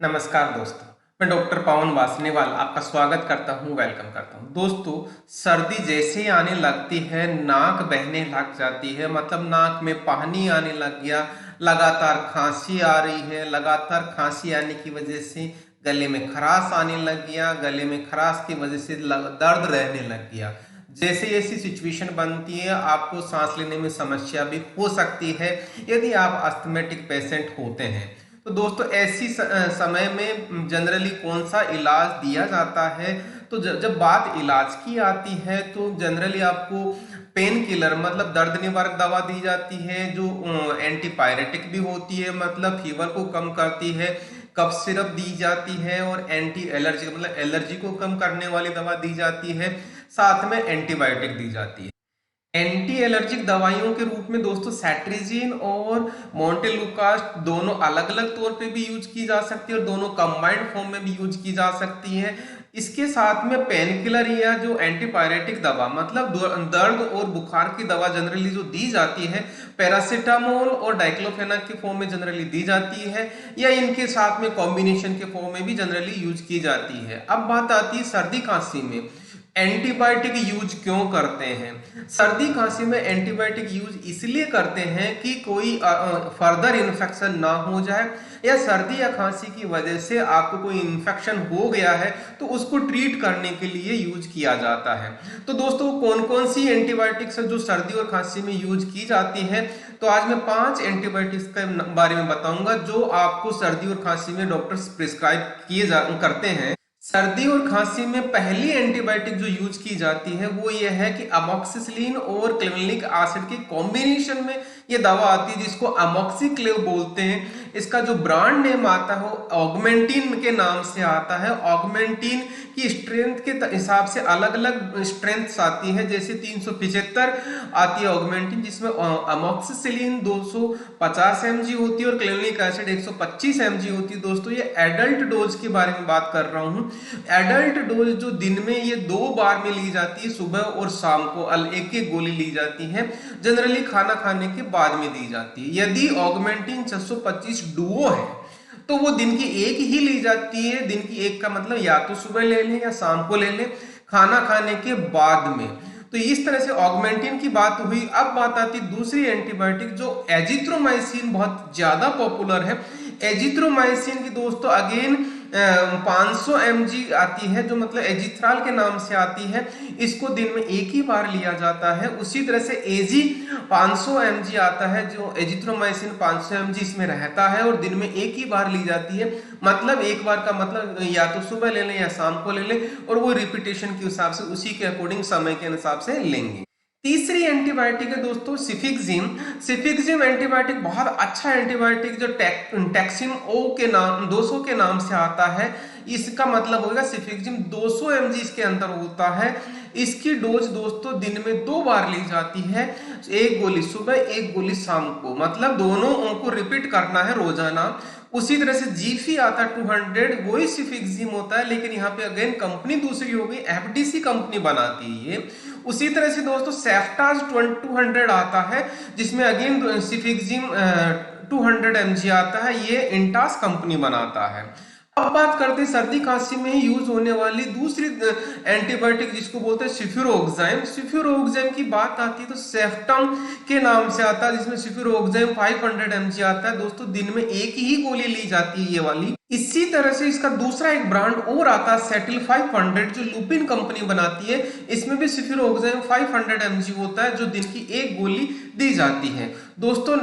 नमस्कार दोस्तों। मैं डॉक्टर पवन वासनीवाल आपका स्वागत करता हूं, वेलकम करता हूं। दोस्तों, सर्दी जैसे ही आने लगती है, नाक बहने लग जाती है, मतलब नाक में पानी आने लग गया, लगातार खांसी आ रही है, लगातार खांसी आने की वजह से गले में खराश आने लग गया, गले में खराश की वजह से दर्द रहने लग गया। जैसे ऐसी सिचुएशन बनती है, आपको सांस लेने में समस्या भी हो सकती है यदि आप अस्थमेटिक पेशेंट होते हैं। तो दोस्तों, ऐसी समय में जनरली कौन सा इलाज दिया जाता है? तो जब बात इलाज की आती है तो जनरली आपको पेन किलर मतलब दर्द निवारक दवा दी जाती है, जो एंटीपायरेटिक भी होती है, मतलब फीवर को कम करती है। कफ सिरप दी जाती है और एंटी एलर्जी मतलब एलर्जी को कम करने वाली दवा दी जाती है। साथ में एंटीबायोटिक दी जाती है। एंटी एलर्जिक दवाइयों के रूप में दोस्तों सेट्रिजिन और मोंटेलुकास्ट दोनों अलग अलग तौर पे भी यूज की जा सकती है और दोनों कंबाइंड फॉर्म में भी यूज की जा सकती है। इसके साथ में पेन किलर या जो एंटीपायरेटिक दवा मतलब दर्द और बुखार की दवा जनरली जो दी जाती है, पैरासीटामोल और डाइक्लोफेनाक के फॉर्म में जनरली दी जाती है, या इनके साथ में कॉम्बिनेशन के फॉर्म में भी जनरली यूज की जाती है। अब बात आती है सर्दी खांसी में एंटीबायोटिक यूज क्यों करते हैं? सर्दी खांसी में एंटीबायोटिक यूज इसलिए करते हैं कि कोई फर्दर इन्फेक्शन ना हो जाए, या सर्दी या खांसी की वजह से आपको कोई इन्फेक्शन हो गया है तो उसको ट्रीट करने के लिए यूज किया जाता है। तो दोस्तों, कौन कौन सी एंटीबायोटिक्स जो सर्दी और खांसी में यूज की जाती है, तो आज मैं 5 एंटीबायोटिक्स के बारे में बताऊंगा जो आपको सर्दी और खांसी में डॉक्टर्स प्रिस्क्राइब करते हैं। सर्दी और खांसी में पहली एंटीबायोटिक जो यूज की जाती है वो ये है कि अमोक्सिसिलिन और क्लिनिक एसिड के कॉम्बिनेशन में ये दवा आती है, जिसको अमोक्सिक्लेव बोलते हैं। इसका जो ब्रांड नेम आता है वो ऑगमेंटिन के नाम से आता है। ऑगमेंटिन की स्ट्रेंथ के हिसाब से अलग अलग स्ट्रेंथ्स आती है, जैसे 375 आती है ऑगमेंटिन, जिसमें अमोक्सिसिलिन 250 mg होती है और क्लिनिक एसिड 125 mg होती है। दोस्तों, ये एडल्ट डोज के बारे में बात कर रहा हूँ। एडल्ट डोज जो दिन में ये 2 बार में ली जाती है, सुबह और शाम को एक एक गोली ली जाती है, जनरली खाना खाने के बाद में दी जाती है। यदि ऑगमेंटिन 625 डुओ है तो वो दिन की एक ही ली जाती है। दिन की एक का मतलब या तो सुबह ले लें या शाम को ले लें, खाना खाने के बाद में। तो इस तरह से ऑगमेंटिन की बात हुई। अब बात आती दूसरी एंटीबायोटिक जो एजिथ्रोमाइसिन, बहुत ज्यादा पॉपुलर है। एजिथ्रोमाइसिन की दोस्तों अगेन 500 mg आती है, जो मतलब एजिथ्राल के नाम से आती है। इसको दिन में एक ही बार लिया जाता है। उसी तरह से एजी 500 mg आता है, जो एजिथ्रोमाइसिन 500 mg इसमें रहता है और दिन में एक ही बार ली जाती है। मतलब एक बार का मतलब या तो सुबह ले लें या शाम को ले लें, और वो रिपीटेशन के हिसाब से उसी के अकॉर्डिंग समय के हिसाब से लेंगे। तीसरी एंटीबायोटिक है दोस्तों सिफिक्जिम। सिफिक्जिम एंटीबायोटिक बहुत अच्छा एंटीबायोटिक जो टैक्सिम ओ के नाम 200 के नाम से आता है। इसका मतलब होगा सिफिक्जिम 200 mg इसके अंदर होता है। इसकी डोज दोस्तों दिन में 2 बार ली जाती है, एक गोली सुबह एक गोली शाम को, मतलब दोनों को रिपीट करना है रोजाना। उसी तरह से जीफी आता है 200, वही सिफिक्जिम होता है, लेकिन यहाँ पे अगेन कंपनी दूसरी हो गई, एफडीसी कंपनी बनाती है ये। उसी तरह से दोस्तों सेफ्टाज 200 आता है, जिसमें अगेन सिफिक्जिम 200 mg आता है, ये इंटास कंपनी बनाता है। अब बात करते हैं सर्दी खांसी में यूज होने वाली दूसरी एंटीबायोटिक, जिसको बोलते हैं सिफ्यूरोक्साइम। सिफ्यूरोक्साइम की बात आती है तो सेफ्टम के नाम से आता है, जिसमें सिफ्यूरोक्साइम 500 mg आता है। दोस्तों, दिन में एक ही गोली ली जाती है ये वाली। इसी तरह से इसका दूसरा एक ब्रांड और आता है सेटिल 500, जो लुपिन कंपनी बनाती है। इसमें भी सिफ्यूरोक्साइम 500 mg होता है, जो दिन की एक गोली दी जाती है। दोस्तों,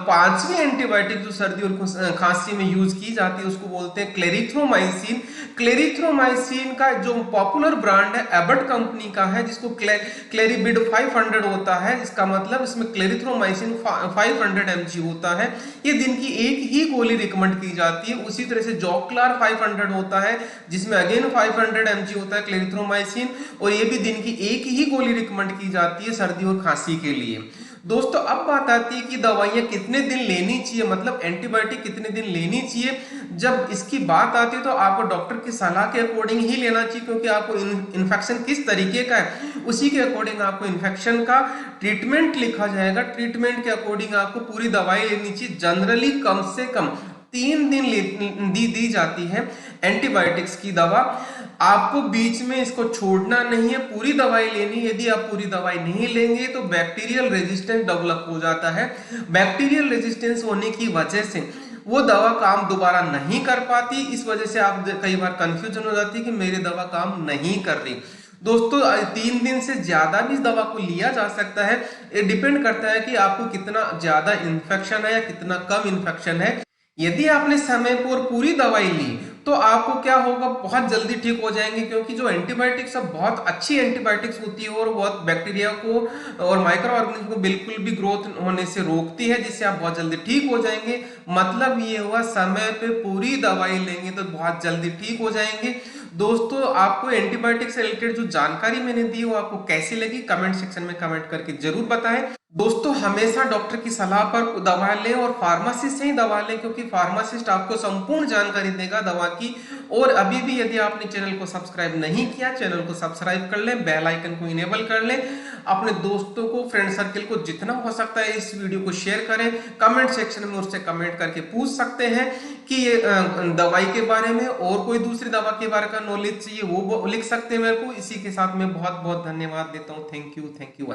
पांचवी एंटीबायोटिक जो सर्दी और खांसी में यूज की जाती है उसको बोलते हैं क्लेरिथ्रोमाइसिन। क्लेरिथ्रोमाइसिन का जो पॉपुलर ब्रांड है एबट कंपनी का है, जिसको क्लेरिबिड 500 होता है। इसका मतलब इसमें क्लेरिथ्रोमाइसिन 500 mg होता है। ये दिन की एक ही गोली रिकमेंड की जाती है। उसी तरह से जॉक्लार 500 होता है, जिसमें अगेन 500 mg होता है क्लेरिथ्रोमाइसिन, और ये भी दिन की एक ही गोली रिकमेंड की जाती है सर्दी और खांसी के लिए। दोस्तों, अब बात आती है कि दवाइयां कितने दिन लेनी चाहिए, मतलब एंटीबायोटिक कितने दिन लेनी चाहिए। जब इसकी बात आती है तो आपको डॉक्टर की सलाह के अकॉर्डिंग ही लेना चाहिए, क्योंकि आपको इन्फेक्शन किस तरीके का है उसी के अकॉर्डिंग आपको इन्फेक्शन का ट्रीटमेंट लिखा जाएगा। ट्रीटमेंट के अकॉर्डिंग आपको पूरी दवाई लेनी चाहिए। जनरली कम से कम 3 दिन दी जाती है एंटीबायोटिक्स की दवा। आपको बीच में इसको छोड़ना नहीं है, पूरी दवाई लेनी। यदि आप पूरी दवाई नहीं लेंगे तो बैक्टीरियल रेजिस्टेंस डेवलप हो जाता है। बैक्टीरियल रेजिस्टेंस होने की वजह से वो दवा काम दोबारा नहीं कर पाती। इस वजह से आप कई बार कंफ्यूजन हो जाती है कि मेरी दवा काम नहीं कर रही। दोस्तों 3 दिन से ज्यादा भी इस दवा को लिया जा सकता है। ये डिपेंड करता है कि आपको कितना ज्यादा इन्फेक्शन है या कितना कम इन्फेक्शन है। यदि आपने समय पर पूरी दवाई ली तो आपको क्या होगा, बहुत जल्दी ठीक हो जाएंगे, क्योंकि जो एंटीबायोटिक्स है बहुत अच्छी एंटीबायोटिक्स होती है और बहुत बैक्टीरिया को और माइक्रो ऑर्गेनिज्म को बिल्कुल भी ग्रोथ होने से रोकती है, जिससे आप बहुत जल्दी ठीक हो जाएंगे। मतलब ये हुआ समय पे पूरी दवाई लेंगे तो बहुत जल्दी ठीक हो जाएंगे। दोस्तों आपको एंटीबायोटिक से रिलेटेड जो जानकारी मैंने दी वो आपको कैसी लगी, कमेंट सेक्शन में कमेंट करके जरूर बताएं। दोस्तों हमेशा डॉक्टर की सलाह पर दवा लें और फार्मासिस्ट से ही दवा लें, क्योंकि फार्मासिस्ट आपको संपूर्ण जानकारी देगा दवा की। और अभी भी यदि आपने चैनल को सब्सक्राइब नहीं किया, चैनल को सब्सक्राइब कर लें, बेल आइकन को इनेबल कर लें। अपने दोस्तों को, फ्रेंड सर्किल को जितना हो सकता है इस वीडियो को शेयर करें। कमेंट सेक्शन में उससे कमेंट करके पूछ सकते हैं कि ये दवाई के बारे में और कोई दूसरी दवा के बारे का नॉलेज चाहिए वो लिख सकते हैं मेरे को। इसी के साथ मैं बहुत बहुत धन्यवाद देता हूँ। Thank you.